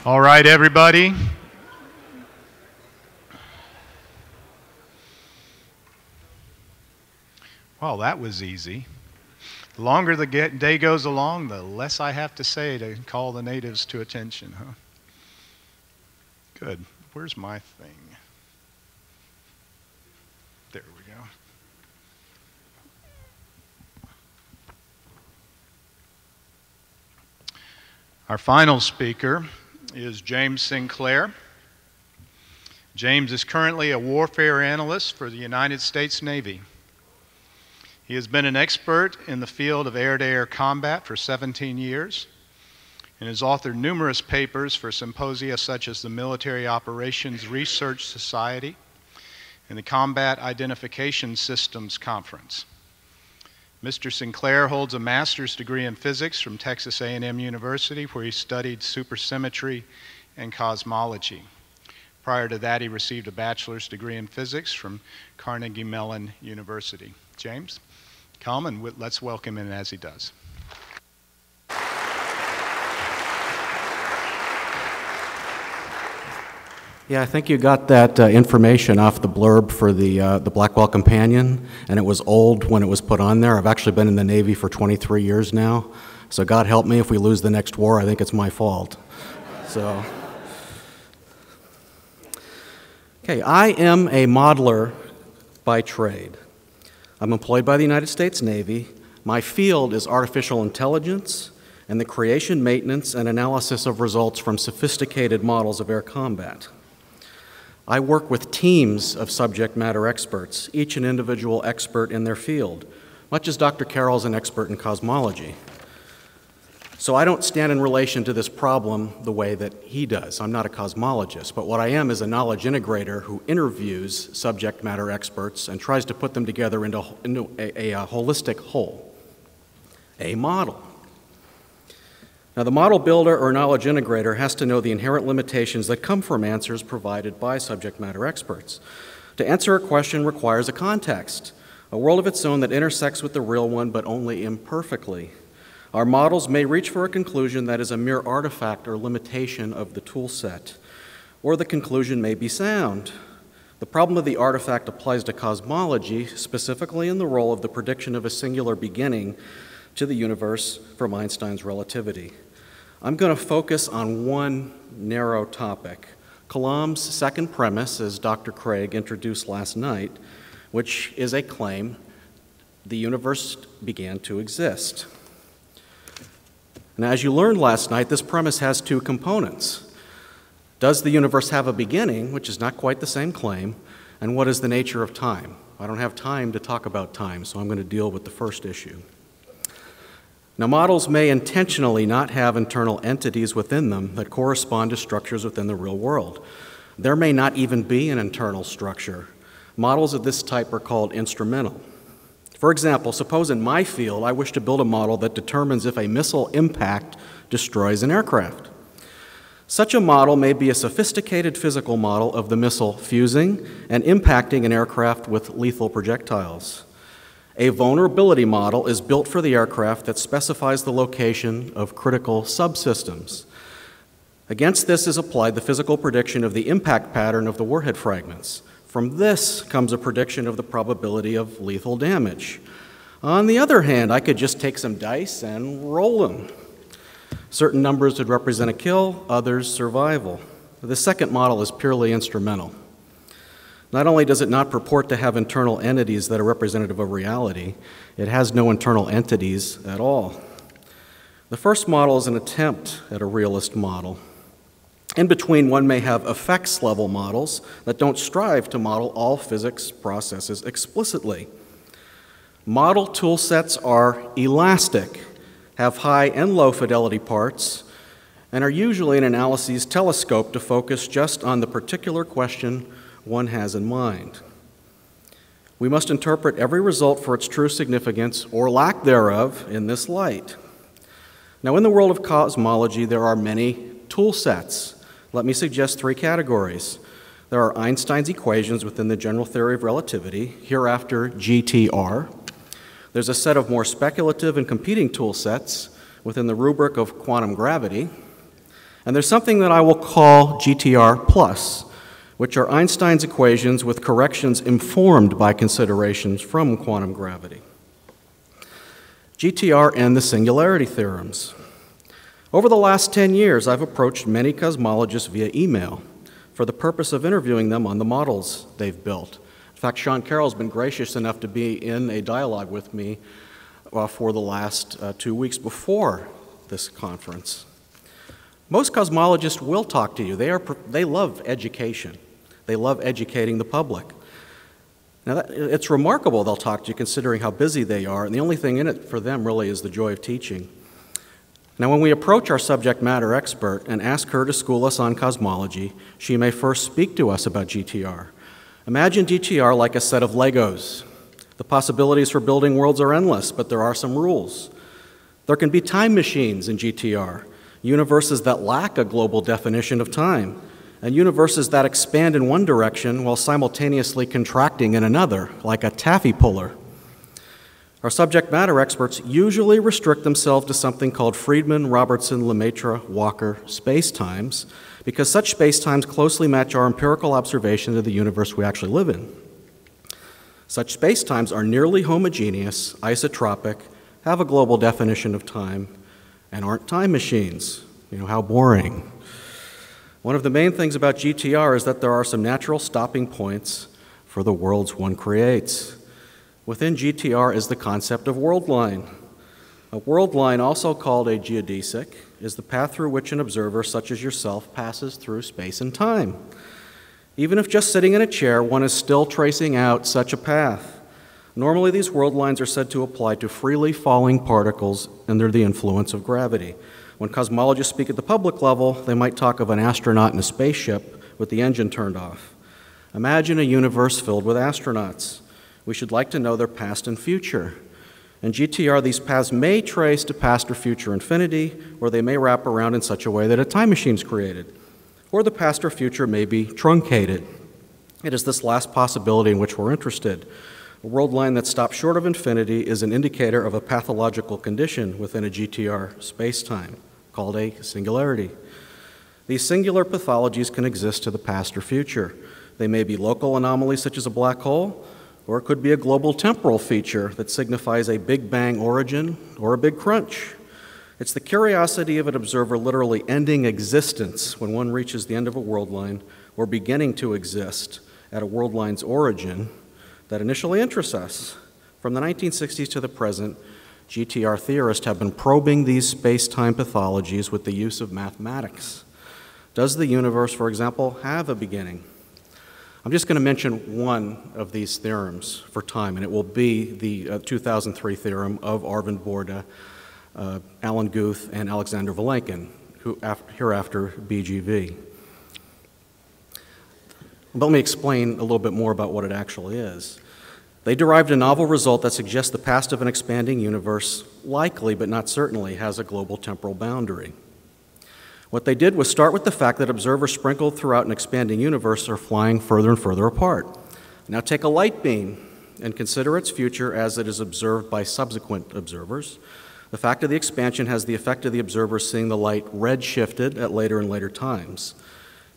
All right, everybody. Well, that was easy. The longer the day goes along, the less I have to say to call the natives to attention, huh? Good. Where's my thing? There we go. Our final speaker is James Sinclair. James is currently a warfare analyst for the United States Navy. He has been an expert in the field of air-to-air combat for 17 years and has authored numerous papers for symposia such as the Military Operations Research Society and the Combat Identification Systems Conference. Mr. Sinclair holds a master's degree in physics from Texas A&M University, where he studied supersymmetry and cosmology. Prior to that, he received a bachelor's degree in physics from Carnegie Mellon University. James, come and let's welcome him as he does. Yeah, I think you got that information off the blurb for the Blackwell Companion, and it was old when it was put on there. I've actually been in the Navy for 23 years now, so God help me if we lose the next war. I think it's my fault. So, okay, I am a modeler by trade. I'm employed by the United States Navy. My field is artificial intelligence and the creation, maintenance, and analysis of results from sophisticated models of air combat. I work with teams of subject matter experts, each an individual expert in their field, much as Dr. Carroll is an expert in cosmology. So I don't stand in relation to this problem the way that he does. I'm not a cosmologist, but what I am is a knowledge integrator who interviews subject matter experts and tries to put them together into a holistic whole, a model. Now, the model builder or knowledge integrator has to know the inherent limitations that come from answers provided by subject matter experts. To answer a question requires a context, a world of its own that intersects with the real one, but only imperfectly. Our models may reach for a conclusion that is a mere artifact or limitation of the tool set, or the conclusion may be sound. The problem of the artifact applies to cosmology, specifically in the role of the prediction of a singular beginning to the universe from Einstein's relativity. I'm going to focus on one narrow topic, Kalam's second premise, as Dr. Craig introduced last night, which is a claim the universe began to exist. Now, as you learned last night, this premise has two components. Does the universe have a beginning, which is not quite the same claim, and what is the nature of time? I don't have time to talk about time, so I'm going to deal with the first issue. Now, models may intentionally not have internal entities within them that correspond to structures within the real world. There may not even be an internal structure. Models of this type are called instrumental. For example, suppose in my field I wish to build a model that determines if a missile impact destroys an aircraft. Such a model may be a sophisticated physical model of the missile fusing and impacting an aircraft with lethal projectiles. A vulnerability model is built for the aircraft that specifies the location of critical subsystems. Against this is applied the physical prediction of the impact pattern of the warhead fragments. From this comes a prediction of the probability of lethal damage. On the other hand, I could just take some dice and roll them. Certain numbers would represent a kill, others survival. The second model is purely instrumental. Not only does it not purport to have internal entities that are representative of reality, it has no internal entities at all. The first model is an attempt at a realist model. In between, one may have effects-level models that don't strive to model all physics processes explicitly. Model tool sets are elastic, have high and low fidelity parts, and are usually in analyses telescoped to focus just on the particular question one has in mind. We must interpret every result for its true significance, or lack thereof, in this light. Now, in the world of cosmology, there are many tool sets. Let me suggest three categories. There are Einstein's equations within the general theory of relativity, hereafter GTR. There's a set of more speculative and competing tool sets within the rubric of quantum gravity. And there's something that I will call GTR plus, which are Einstein's equations with corrections informed by considerations from quantum gravity. GTR and the singularity theorems. Over the last 10 years, I've approached many cosmologists via email for the purpose of interviewing them on the models they've built. In fact, Sean Carroll's been gracious enough to be in a dialogue with me for the last 2 weeks before this conference. Most cosmologists will talk to you. They love education. They love educating the public. Now, it's remarkable they'll talk to you considering how busy they are, and the only thing in it for them really is the joy of teaching. Now, when we approach our subject matter expert and ask her to school us on cosmology, she may first speak to us about GTR. Imagine GTR like a set of Legos. The possibilities for building worlds are endless, but there are some rules. There can be time machines in GTR, universes that lack a global definition of time, and universes that expand in one direction while simultaneously contracting in another, like a taffy puller. Our subject matter experts usually restrict themselves to something called Friedman, Robertson, Lemaitre, Walker spacetimes, because such spacetimes closely match our empirical observation of the universe we actually live in. Such spacetimes are nearly homogeneous, isotropic, have a global definition of time, and aren't time machines. You know, how boring. One of the main things about GTR is that there are some natural stopping points for the worlds one creates. Within GTR is the concept of world line. A world line, also called a geodesic, is the path through which an observer such as yourself passes through space and time. Even if just sitting in a chair, one is still tracing out such a path. Normally, these world lines are said to apply to freely falling particles under the influence of gravity. When cosmologists speak at the public level, they might talk of an astronaut in a spaceship with the engine turned off. Imagine a universe filled with astronauts. We should like to know their past and future. In GTR, these paths may trace to past or future infinity, or they may wrap around in such a way that a time machine is created, or the past or future may be truncated. It is this last possibility in which we're interested. A world line that stops short of infinity is an indicator of a pathological condition within a GTR spacetime, called a singularity. These singular pathologies can exist to the past or future. They may be local anomalies such as a black hole, or it could be a global temporal feature that signifies a Big Bang origin or a big crunch. It's the curiosity of an observer literally ending existence when one reaches the end of a world line or beginning to exist at a world line's origin that initially interests us. From the 1960s to the present, GTR theorists have been probing these space-time pathologies with the use of mathematics. Does the universe, for example, have a beginning? I'm just going to mention one of these theorems for time, and it will be the 2003 theorem of Arvind Borda, Alan Guth, and Alexander Vilenkin, who hereafter BGV. But let me explain a little bit more about what it actually is. They derived a novel result that suggests the past of an expanding universe likely, but not certainly, has a global temporal boundary. What they did was start with the fact that observers sprinkled throughout an expanding universe are flying further and further apart. Now take a light beam and consider its future as it is observed by subsequent observers. The fact of the expansion has the effect of the observer seeing the light red-shifted at later and later times.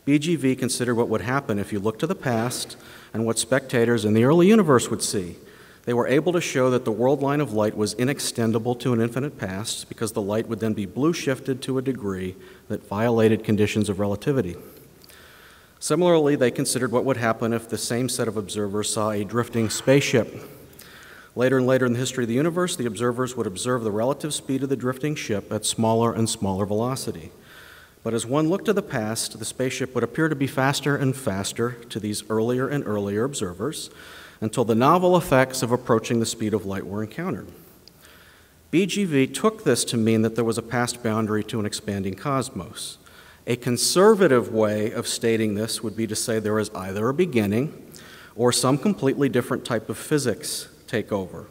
BGV considered what would happen if you looked to the past and what spectators in the early universe would see. They were able to show that the world line of light was inextendable to an infinite past because the light would then be blue-shifted to a degree that violated conditions of relativity. Similarly, they considered what would happen if the same set of observers saw a drifting spaceship. Later and later in the history of the universe, the observers would observe the relative speed of the drifting ship at smaller and smaller velocity. But as one looked to the past, the spaceship would appear to be faster and faster to these earlier and earlier observers until the novel effects of approaching the speed of light were encountered. BGV took this to mean that there was a past boundary to an expanding cosmos. A conservative way of stating this would be to say there is either a beginning or some completely different type of physics takes over.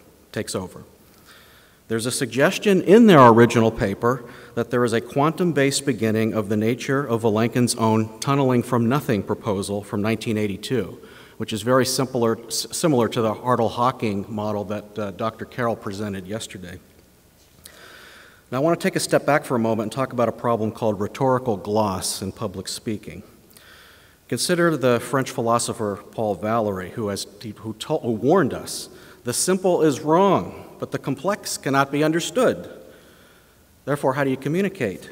There's a suggestion in their original paper that there is a quantum-based beginning of the nature of Vilenkin's own tunneling from nothing proposal from 1982, which is very similar to the Hartle-Hawking model that Dr. Carroll presented yesterday. Now I want to take a step back for a moment and talk about a problem called rhetorical gloss in public speaking. Consider the French philosopher Paul Valéry, who warned us, "The simple is wrong, but the complex cannot be understood." Therefore, how do you communicate?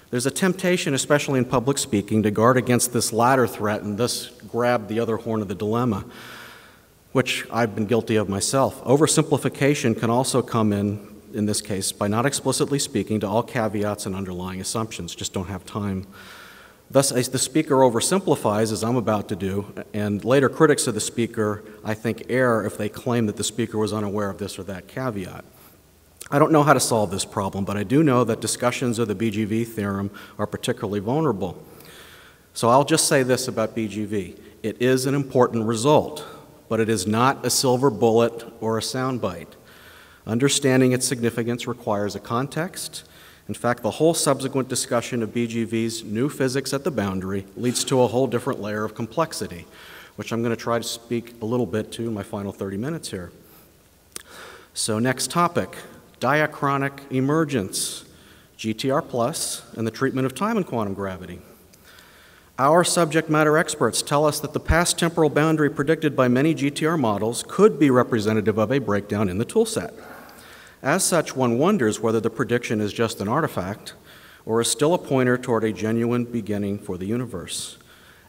There's a temptation, especially in public speaking, to guard against this latter threat and thus grab the other horn of the dilemma, which I've been guilty of myself. Oversimplification can also come in this case, by not explicitly speaking to all caveats and underlying assumptions. Just don't have time. Thus, as the speaker oversimplifies, as I'm about to do, and later critics of the speaker, I think, err if they claim that the speaker was unaware of this or that caveat. I don't know how to solve this problem, but I do know that discussions of the BGV theorem are particularly vulnerable. So I'll just say this about BGV. It is an important result, but it is not a silver bullet or a soundbite. Understanding its significance requires a context. In fact, the whole subsequent discussion of BGV's new physics at the boundary leads to a whole different layer of complexity, which I'm going to try to speak a little bit to in my final 30 minutes here. So next topic, diachronic emergence, GTR plus, and the treatment of time in quantum gravity. Our subject matter experts tell us that the past temporal boundary predicted by many GTR models could be representative of a breakdown in the toolset. As such, one wonders whether the prediction is just an artifact or is still a pointer toward a genuine beginning for the universe.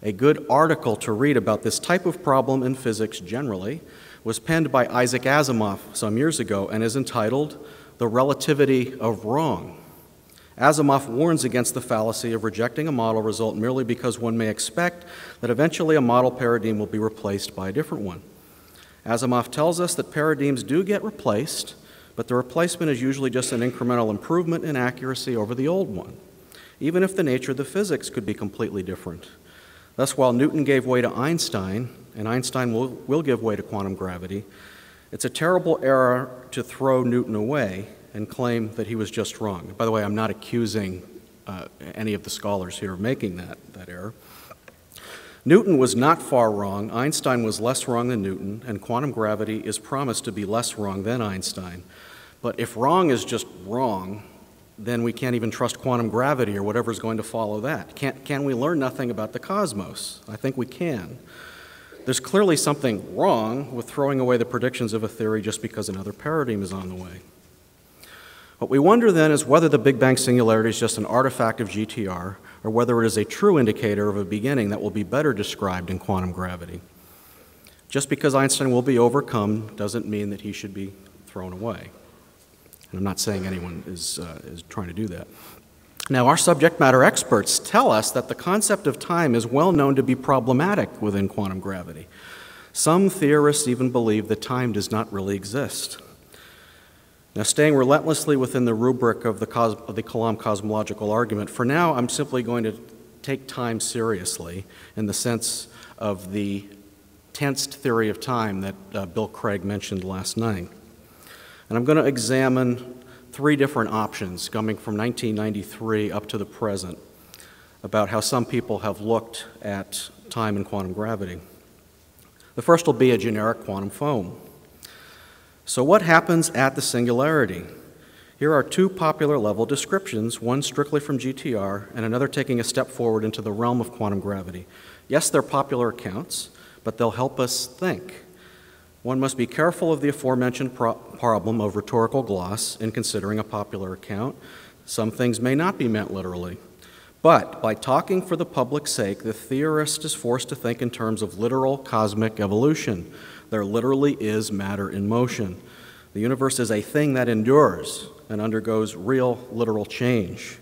A good article to read about this type of problem in physics generally was penned by Isaac Asimov some years ago and is entitled "The Relativity of Wrong." Asimov warns against the fallacy of rejecting a model result merely because one may expect that eventually a model paradigm will be replaced by a different one. Asimov tells us that paradigms do get replaced, but the replacement is usually just an incremental improvement in accuracy over the old one, even if the nature of the physics could be completely different. Thus, while Newton gave way to Einstein, and Einstein will give way to quantum gravity, it's a terrible error to throw Newton away and claim that he was just wrong. By the way, I'm not accusing any of the scholars here of making that error. Newton was not far wrong, Einstein was less wrong than Newton, and quantum gravity is promised to be less wrong than Einstein. But if wrong is just wrong, then we can't even trust quantum gravity or whatever's going to follow that. Can we learn nothing about the cosmos? I think we can. There's clearly something wrong with throwing away the predictions of a theory just because another paradigm is on the way. What we wonder then is whether the Big Bang singularity is just an artifact of GTR or whether it is a true indicator of a beginning that will be better described in quantum gravity. Just because Einstein will be overcome doesn't mean that he should be thrown away. And I'm not saying anyone is trying to do that. Now, our subject matter experts tell us that the concept of time is well known to be problematic within quantum gravity. Some theorists even believe that time does not really exist. Now, staying relentlessly within the rubric of the Kalam cosmological argument, for now I'm simply going to take time seriously in the sense of the tensed theory of time that Bill Craig mentioned last night. And I'm going to examine three different options coming from 1993 up to the present about how some people have looked at time and quantum gravity. The first will be a generic quantum foam. So what happens at the singularity? Here are two popular level descriptions, one strictly from GTR and another taking a step forward into the realm of quantum gravity. Yes, they're popular accounts, but they'll help us think. One must be careful of the aforementioned problem of rhetorical gloss in considering a popular account. Some things may not be meant literally. But by talking for the public's sake, the theorist is forced to think in terms of literal cosmic evolution. There literally is matter in motion. The universe is a thing that endures and undergoes real literal change.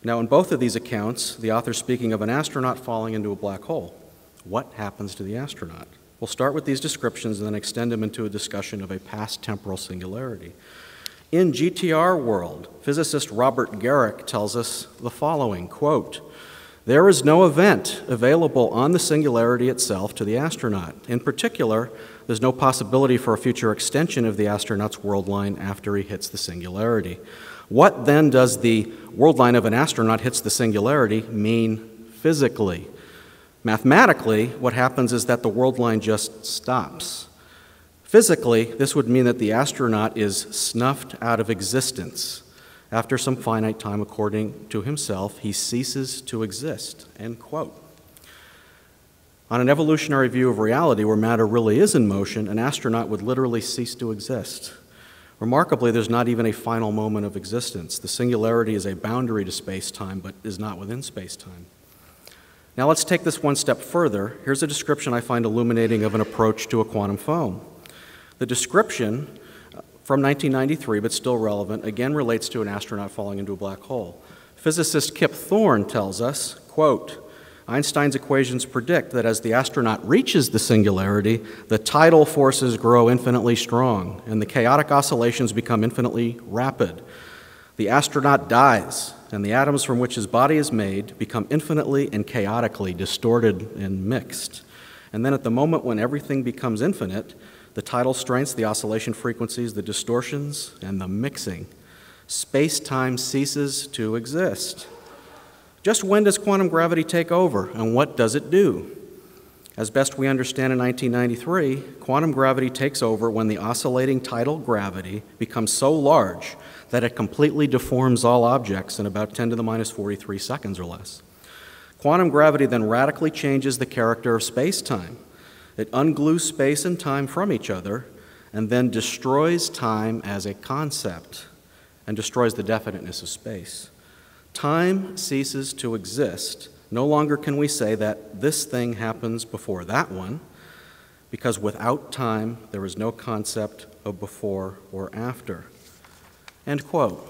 Now, in both of these accounts, the author's speaking of an astronaut falling into a black hole. What happens to the astronaut? We'll start with these descriptions and then extend them into a discussion of a past temporal singularity. In GTR world, physicist Robert Garrick tells us the following, quote, "There is no event available on the singularity itself to the astronaut. In particular, there's no possibility for a future extension of the astronaut's world line after he hits the singularity. What then does the world line of an astronaut hits the singularity mean physically? Mathematically, what happens is that the world line just stops. Physically, this would mean that the astronaut is snuffed out of existence, After some finite time, according to himself, he ceases to exist, end quote. On an evolutionary view of reality, where matter really is in motion, an astronaut would literally cease to exist. Remarkably, there's not even a final moment of existence. The singularity is a boundary to space-time, but is not within space-time. Now let's take this one step further. Here's a description I find illuminating of an approach to a quantum foam. The description from 1993, but still relevant, again relates to an astronaut falling into a black hole. Physicist Kip Thorne tells us, quote, Einstein's equations predict that as the astronaut reaches the singularity, the tidal forces grow infinitely strong, and the chaotic oscillations become infinitely rapid. The astronaut dies, and the atoms from which his body is made become infinitely and chaotically distorted and mixed. And then at the moment when everything becomes infinite, the tidal strengths, the oscillation frequencies, the distortions, and the mixing, space-time ceases to exist. Just when does quantum gravity take over, and what does it do? As best we understand in 1993, quantum gravity takes over when the oscillating tidal gravity becomes so large that it completely deforms all objects in about 10 to the minus 43 seconds or less. Quantum gravity then radically changes the character of space-time. It unglues space and time from each other and then destroys time as a concept and destroys the definiteness of space. Time ceases to exist. No longer can we say that this thing happens before that one, because without time, there is no concept of before or after. End quote.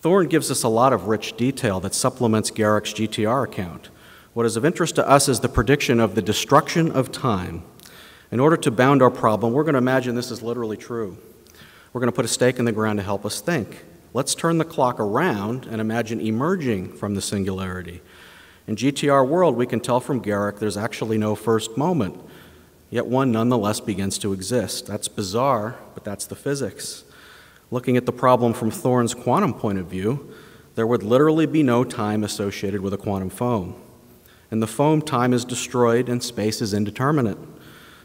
Thorne gives us a lot of rich detail that supplements Garrick's GTR account. What is of interest to us is the prediction of the destruction of time. In order to bound our problem, we're going to imagine this is literally true. We're going to put a stake in the ground to help us think. Let's turn the clock around and imagine emerging from the singularity. In GTR world, we can tell from Garrick there's actually no first moment, yet one nonetheless begins to exist. That's bizarre, but that's the physics. Looking at the problem from Thorne's quantum point of view, there would literally be no time associated with a quantum foam. In the foam, time is destroyed and space is indeterminate.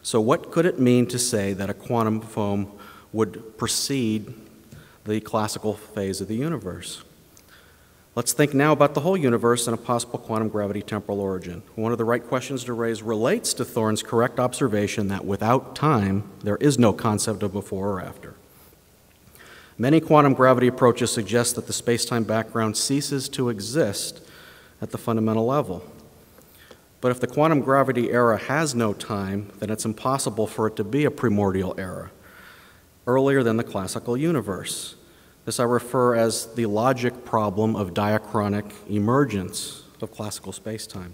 So what could it mean to say that a quantum foam would precede the classical phase of the universe? Let's think now about the whole universe and a possible quantum gravity temporal origin. One of the right questions to raise relates to Thorne's correct observation that without time, there is no concept of before or after. Many quantum gravity approaches suggest that the space-time background ceases to exist at the fundamental level. But if the quantum gravity era has no time, then it's impossible for it to be a primordial era, earlier than the classical universe. This I refer as the logic problem of diachronic emergence of classical spacetime.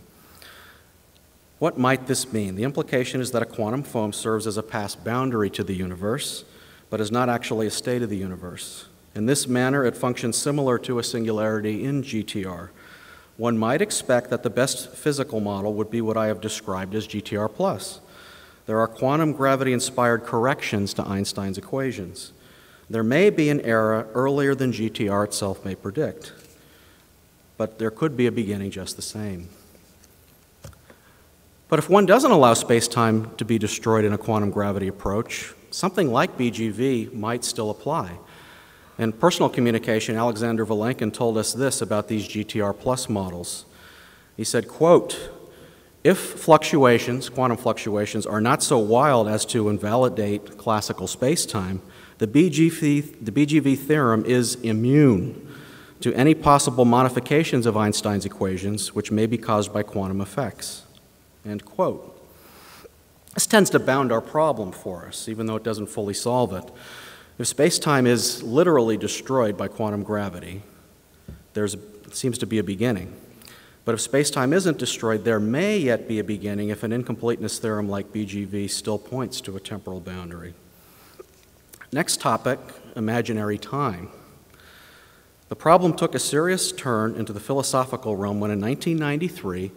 What might this mean? The implication is that a quantum foam serves as a past boundary to the universe, but is not actually a state of the universe. In this manner, it functions similar to a singularity in GTR. One might expect that the best physical model would be what I have described as GTR+. There are quantum gravity-inspired corrections to Einstein's equations. There may be an era earlier than GTR itself may predict, but there could be a beginning just the same. But if one doesn't allow space-time to be destroyed in a quantum gravity approach, something like BGV might still apply. In personal communication, Alexander Vilenkin told us this about these GTR+ models. He said, quote, if fluctuations, quantum fluctuations, are not so wild as to invalidate classical spacetime, the BGV theorem is immune to any possible modifications of Einstein's equations which may be caused by quantum effects, end quote. This tends to bound our problem for us, even though it doesn't fully solve it. If space-time is literally destroyed by quantum gravity, there seems to be a beginning. But if space-time isn't destroyed, there may yet be a beginning if an incompleteness theorem like BGV still points to a temporal boundary. Next topic, imaginary time. The problem took a serious turn into the philosophical realm when in 1993,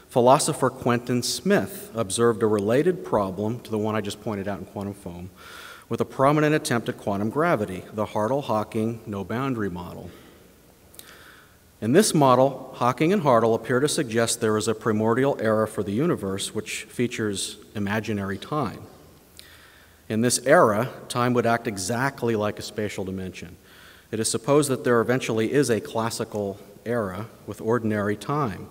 philosopher Quentin Smith observed a related problem to the one I just pointed out in quantum foam with a prominent attempt at quantum gravity, the Hartle-Hawking no-boundary model. In this model, Hawking and Hartle appear to suggest there is a primordial era for the universe which features imaginary time. In this era, time would act exactly like a spatial dimension. It is supposed that there eventually is a classical era with ordinary time.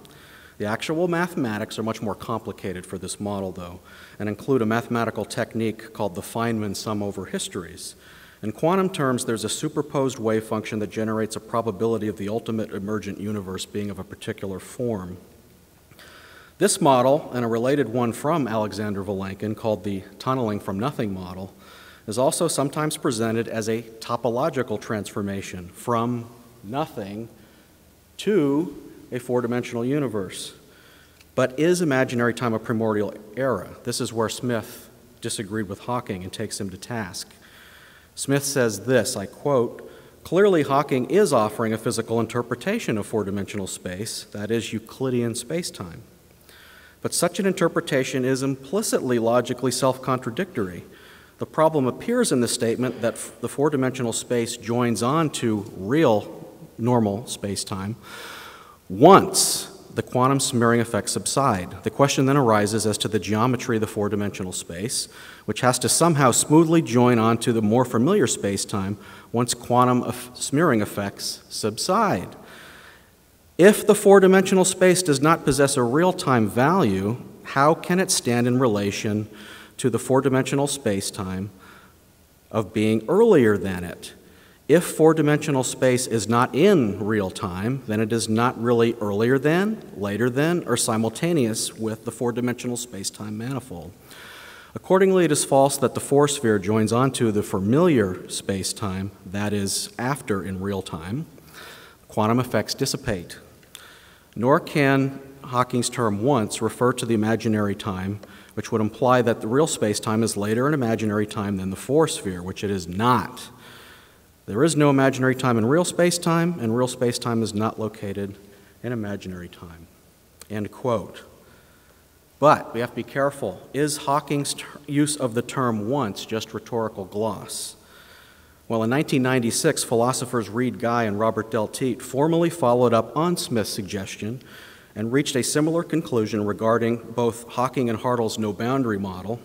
The actual mathematics are much more complicated for this model, though, and include a mathematical technique called the Feynman sum over histories. In quantum terms, there's a superposed wave function that generates a probability of the ultimate emergent universe being of a particular form. This model, and a related one from Alexander Vilenkin called the tunneling from nothing model, is also sometimes presented as a topological transformation from nothing to a four-dimensional universe. But is imaginary time a primordial era? This is where Smith disagreed with Hawking and takes him to task. Smith says this, I quote, "Clearly Hawking is offering a physical interpretation of four-dimensional space, that is Euclidean space-time. But such an interpretation is implicitly logically self-contradictory. The problem appears in the statement that the four-dimensional space joins on to real normal space-time once the quantum smearing effects subside. The question then arises as to the geometry of the four-dimensional space, which has to somehow smoothly join onto the more familiar space-time once quantum smearing effects subside. If the four-dimensional space does not possess a real-time value, how can it stand in relation to the four-dimensional space-time of being earlier than it? If four-dimensional space is not in real time, then it is not really earlier than, later than, or simultaneous with the four-dimensional space-time manifold. Accordingly, it is false that the four-sphere joins onto the familiar space-time, that is, after in real time. Quantum effects dissipate. Nor can Hawking's term once refer to the imaginary time, which would imply that the real space-time is later in imaginary time than the four-sphere, which it is not. There is no imaginary time in real space-time, and real space-time is not located in imaginary time." End quote. But we have to be careful. Is Hawking's use of the term once just rhetorical gloss? Well, in 1996, philosophers Reid Guy and Robert Delteet formally followed up on Smith's suggestion and reached a similar conclusion regarding both Hawking and Hartl's no-boundary model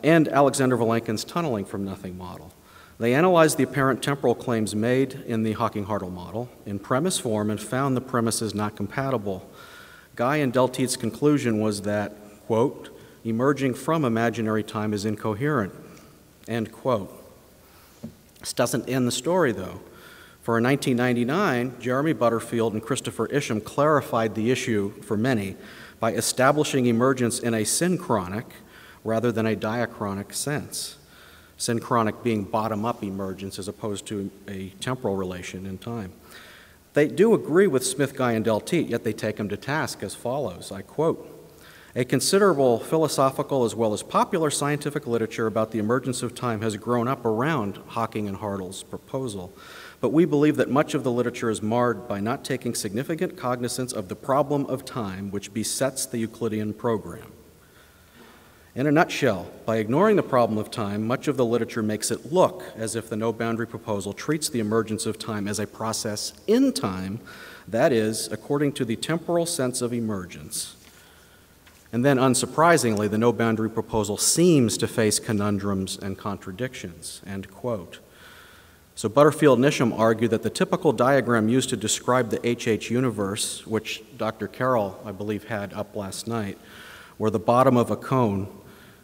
and Alexander Vilenkin's tunneling from nothing model. They analyzed the apparent temporal claims made in the Hawking-Hartle model in premise form and found the premises not compatible. Guy and Delteet's conclusion was that, quote, "emerging from imaginary time is incoherent," end quote. This doesn't end the story, though. For in 1999, Jeremy Butterfield and Christopher Isham clarified the issue for many by establishing emergence in a synchronic rather than a diachronic sense. Synchronic being bottom-up emergence as opposed to a temporal relation in time. They do agree with Smith, Guy, and Delteet, yet they take him to task as follows, I quote, "A considerable philosophical as well as popular scientific literature about the emergence of time has grown up around Hawking and Hartle's proposal, but we believe that much of the literature is marred by not taking significant cognizance of the problem of time which besets the Euclidean program. In a nutshell, by ignoring the problem of time, much of the literature makes it look as if the no-boundary proposal treats the emergence of time as a process in time, that is, according to the temporal sense of emergence. And then, unsurprisingly, the no-boundary proposal seems to face conundrums and contradictions," end quote. So Butterfield and Isham argue that the typical diagram used to describe the HH universe, which Dr. Carroll, I believe, had up last night, where the bottom of a cone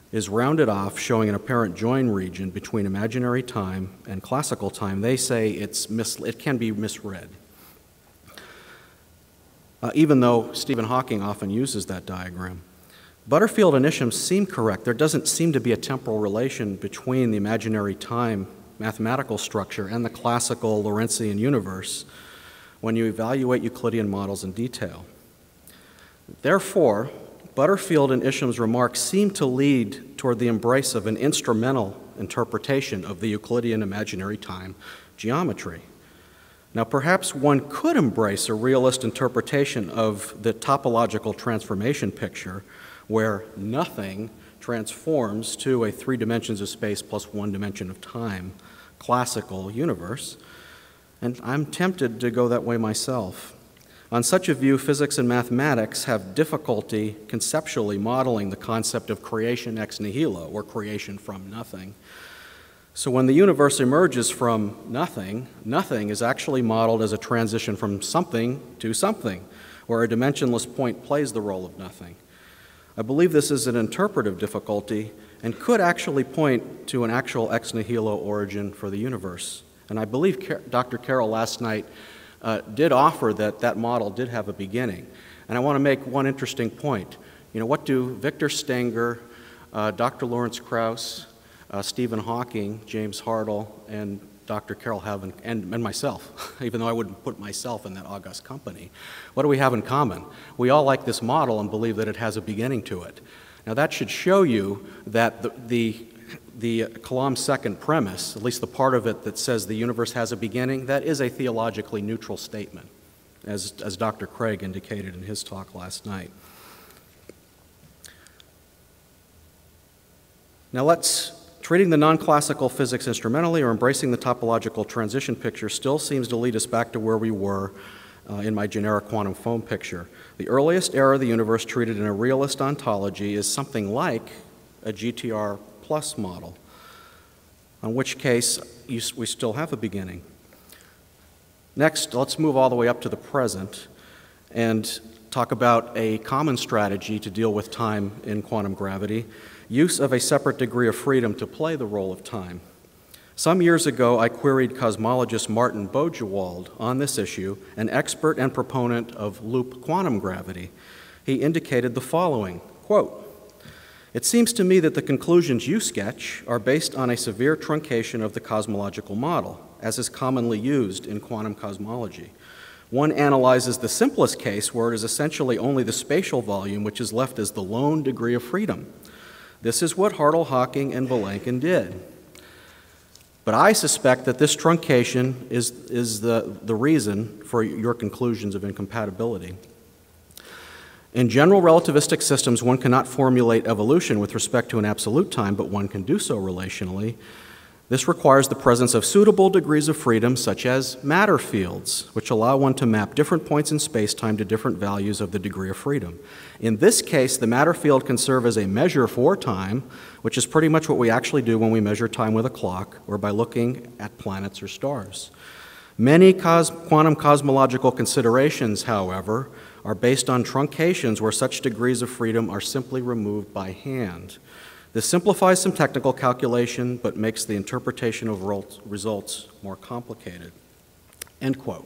is rounded off, showing an apparent join region between imaginary time and classical time. They say it can be misread. Even though Stephen Hawking often uses that diagram. Butterfield and Isham seem correct. There doesn't seem to be a temporal relation between the imaginary time mathematical structure and the classical Lorentzian universe when you evaluate Euclidean models in detail. Therefore, Butterfield and Isham's remarks seem to lead toward the embrace of an instrumental interpretation of the Euclidean imaginary time geometry. Now, perhaps one could embrace a realist interpretation of the topological transformation picture where nothing transforms to a 3 dimensions of space plus 1 dimension of time classical universe, and I'm tempted to go that way myself. On such a view, physics and mathematics have difficulty conceptually modeling the concept of creation ex nihilo, or creation from nothing. So when the universe emerges from nothing, nothing is actually modeled as a transition from something to something, where a dimensionless point plays the role of nothing. I believe this is an interpretive difficulty and could actually point to an actual ex nihilo origin for the universe. And I believe Dr. Carroll last night did offer that that model did have a beginning. And I want to make one interesting point. You know, what do Victor Stenger, Dr. Lawrence Krauss, Stephen Hawking, James Hartle, and Dr. Carroll have, and myself, even though I wouldn't put myself in that august company, what do we have in common? We all like this model and believe that it has a beginning to it. Now that should show you that the Kalam's second premise, at least the part of it that says the universe has a beginning, that is a theologically neutral statement, as Dr. Craig indicated in his talk last night. Now treating the non-classical physics instrumentally or embracing the topological transition picture still seems to lead us back to where we were in my generic quantum foam picture. The earliest era of the universe treated in a realist ontology is something like a GTR plus model, in which case we still have a beginning. Next, let's move all the way up to the present and talk about a common strategy to deal with time in quantum gravity: use of a separate degree of freedom to play the role of time. Some years ago, I queried cosmologist Martin Bojewald on this issue, an expert and proponent of loop quantum gravity. He indicated the following, quote, "It seems to me that the conclusions you sketch are based on a severe truncation of the cosmological model, as is commonly used in quantum cosmology. One analyzes the simplest case where it is essentially only the spatial volume which is left as the lone degree of freedom. This is what Hartle, Hawking, and Vilenkin did. But I suspect that this truncation is the reason for your conclusions of incompatibility. In general relativistic systems, one cannot formulate evolution with respect to an absolute time, but one can do so relationally. This requires the presence of suitable degrees of freedom, such as matter fields, which allow one to map different points in space-time to different values of the degree of freedom. In this case, the matter field can serve as a measure for time, which is pretty much what we actually do when we measure time with a clock or by looking at planets or stars. Many quantum cosmological considerations, however, are based on truncations where such degrees of freedom are simply removed by hand. This simplifies some technical calculation, but makes the interpretation of results more complicated." End quote.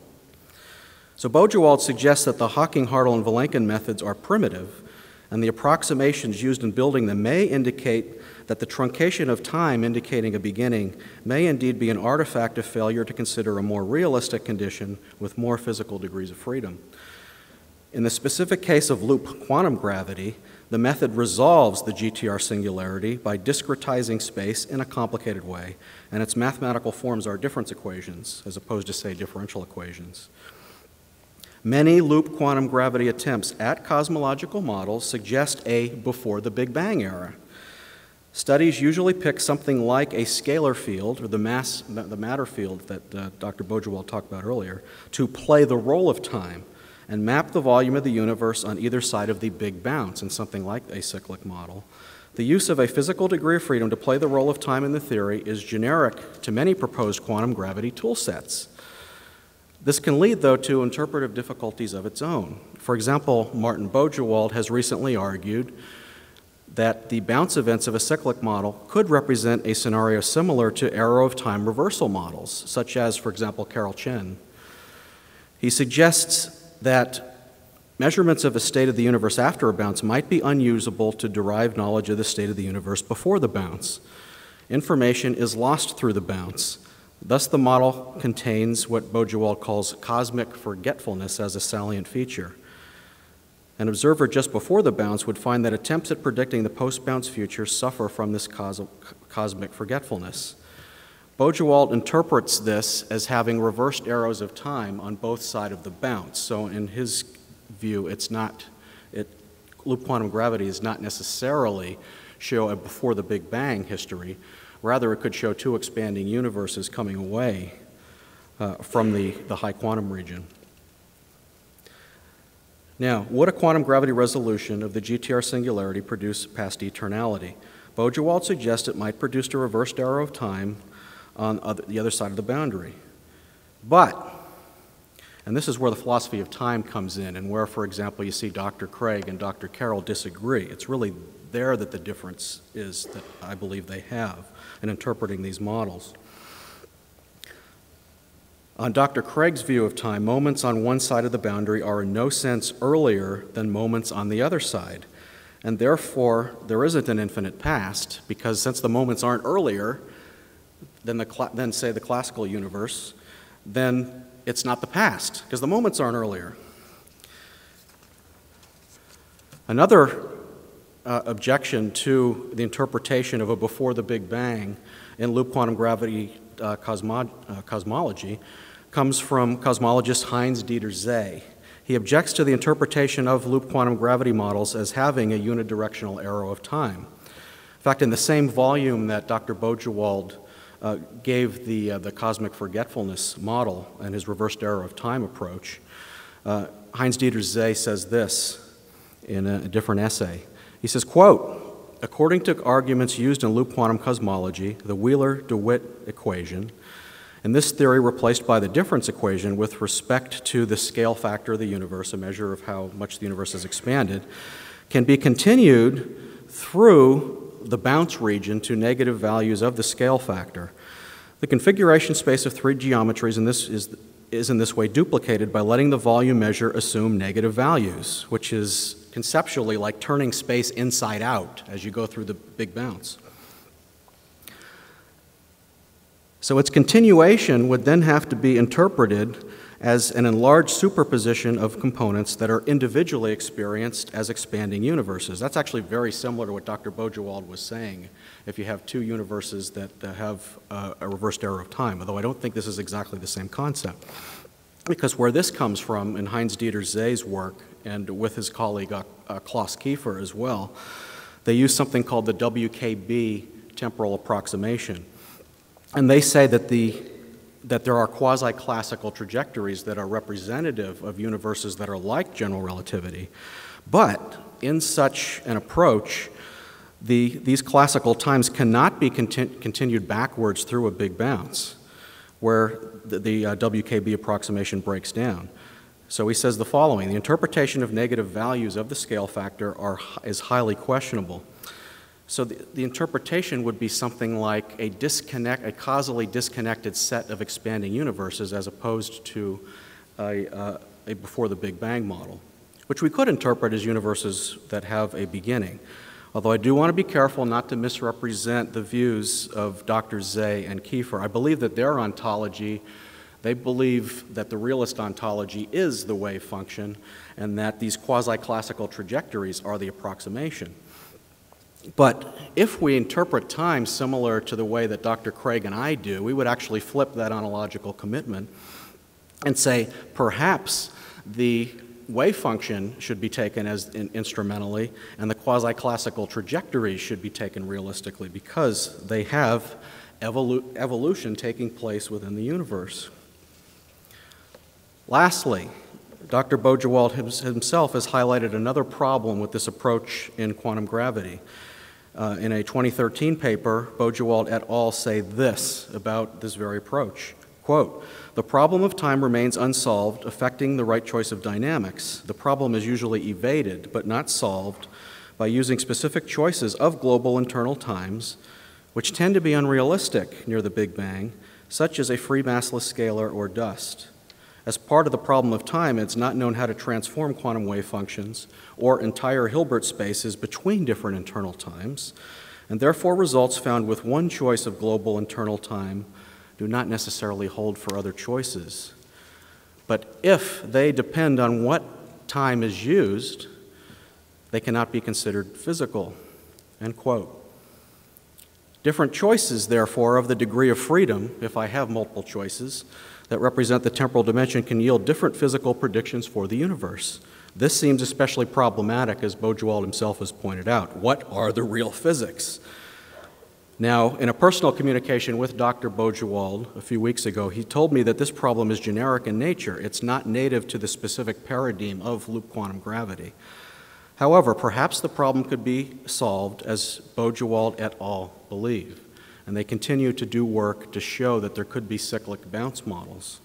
So Bojewald suggests that the Hawking, Hartle, and Vilenkin methods are primitive, and the approximations used in building them may indicate that the truncation of time indicating a beginning may indeed be an artifact of failure to consider a more realistic condition with more physical degrees of freedom. In the specific case of loop quantum gravity, the method resolves the GTR singularity by discretizing space in a complicated way, and its mathematical forms are difference equations, as opposed to, say, differential equations. Many loop quantum gravity attempts at cosmological models suggest a before the Big Bang era. Studies usually pick something like a scalar field, or the matter field that Dr. Bojewald talked about earlier, to play the role of time, and map the volume of the universe on either side of the big bounce in something like a cyclic model. The use of a physical degree of freedom to play the role of time in the theory is generic to many proposed quantum gravity tool sets. This can lead, though, to interpretive difficulties of its own. For example, Martin Bojewald has recently argued that the bounce events of a cyclic model could represent a scenario similar to arrow of time reversal models, such as, for example, Carroll Chen. He suggests that measurements of a state of the universe after a bounce might be unusable to derive knowledge of the state of the universe before the bounce. Information is lost through the bounce. Thus, the model contains what Bojewald calls cosmic forgetfulness as a salient feature. An observer just before the bounce would find that attempts at predicting the post-bounce future suffer from this cosmic forgetfulness. Bojewald interprets this as having reversed arrows of time on both sides of the bounce. So in his view, loop quantum gravity is not necessarily show a before the Big Bang history. Rather, it could show two expanding universes coming away from the high quantum region. Now, would a quantum gravity resolution of the GTR singularity produce past eternality? Bojewald suggests it might produce a reversed arrow of time on the other side of the boundary. But, and this is where the philosophy of time comes in, and where, for example, you see Dr. Craig and Dr. Carroll disagree. It's really there that the difference is that I believe they have in interpreting these models. On Dr. Craig's view of time, moments on one side of the boundary are in no sense earlier than moments on the other side. And therefore, there isn't an infinite past, because since the moments aren't earlier than say, the classical universe, then it's not the past, because the moments aren't earlier. Another objection to the interpretation of a before the Big Bang in loop quantum gravity cosmology comes from cosmologist Heinz-Dieter Zeh. He objects to the interpretation of loop quantum gravity models as having a unidirectional arrow of time. In fact, in the same volume that Dr. Bojewald gave the cosmic forgetfulness model and his reversed arrow of time approach, Heinz-Dieter Zeh says this in a different essay. He says, quote, according to arguments used in loop quantum cosmology, the Wheeler-DeWitt equation, and this theory replaced by the difference equation with respect to the scale factor of the universe, a measure of how much the universe has expanded, can be continued through the bounce region to negative values of the scale factor. The configuration space of three geometries is in this way duplicated by letting the volume measure assume negative values, which is conceptually like turning space inside out as you go through the big bounce. So its continuation would then have to be interpreted as an enlarged superposition of components that are individually experienced as expanding universes. That's actually very similar to what Dr. Bojewald was saying, if you have two universes that have a reversed arrow of time, although I don't think this is exactly the same concept. Because where this comes from in Heinz-Dieter Zeh's work, and with his colleague Klaus Kiefer as well, they use something called the WKB temporal approximation. And they say that there are quasi-classical trajectories that are representative of universes that are like general relativity. But in such an approach, these classical times cannot be continued backwards through a big bounce, where the WKB approximation breaks down. So he says the following: the interpretation of negative values of the scale factor is highly questionable. So the interpretation would be something like a causally disconnected set of expanding universes as opposed to a before the Big Bang model, which we could interpret as universes that have a beginning. Although I do want to be careful not to misrepresent the views of Dr. Zeh and Kiefer. I believe that their ontology, they believe that the realist ontology is the wave function and that these quasi-classical trajectories are the approximation. But if we interpret time similar to the way that Dr. Craig and I do, we would actually flip that ontological commitment and say perhaps the wave function should be taken as instrumentally and the quasi-classical trajectories should be taken realistically because they have evolution taking place within the universe. Lastly, Dr. Bojewald himself has highlighted another problem with this approach in quantum gravity. In a 2013 paper, Bojewald et al. Say this about this very approach. Quote, the problem of time remains unsolved, affecting the right choice of dynamics. The problem is usually evaded, but not solved, by using specific choices of global internal times, which tend to be unrealistic near the Big Bang, such as a free massless scalar or dust. As part of the problem of time, it's not known how to transform quantum wave functions or entire Hilbert spaces between different internal times, and therefore results found with one choice of global internal time do not necessarily hold for other choices. But if they depend on what time is used, they cannot be considered physical, end quote. Different choices, therefore, of the degree of freedom, if I have multiple choices, that represent the temporal dimension can yield different physical predictions for the universe. This seems especially problematic, as Bojewald himself has pointed out. What are the real physics? Now, in a personal communication with Dr. Bojewald a few weeks ago, he told me that this problem is generic in nature. It's not native to the specific paradigm of loop quantum gravity. However, perhaps the problem could be solved as Bojewald et al. Believe. and they continue to do work to show that there could be cyclic bounce models.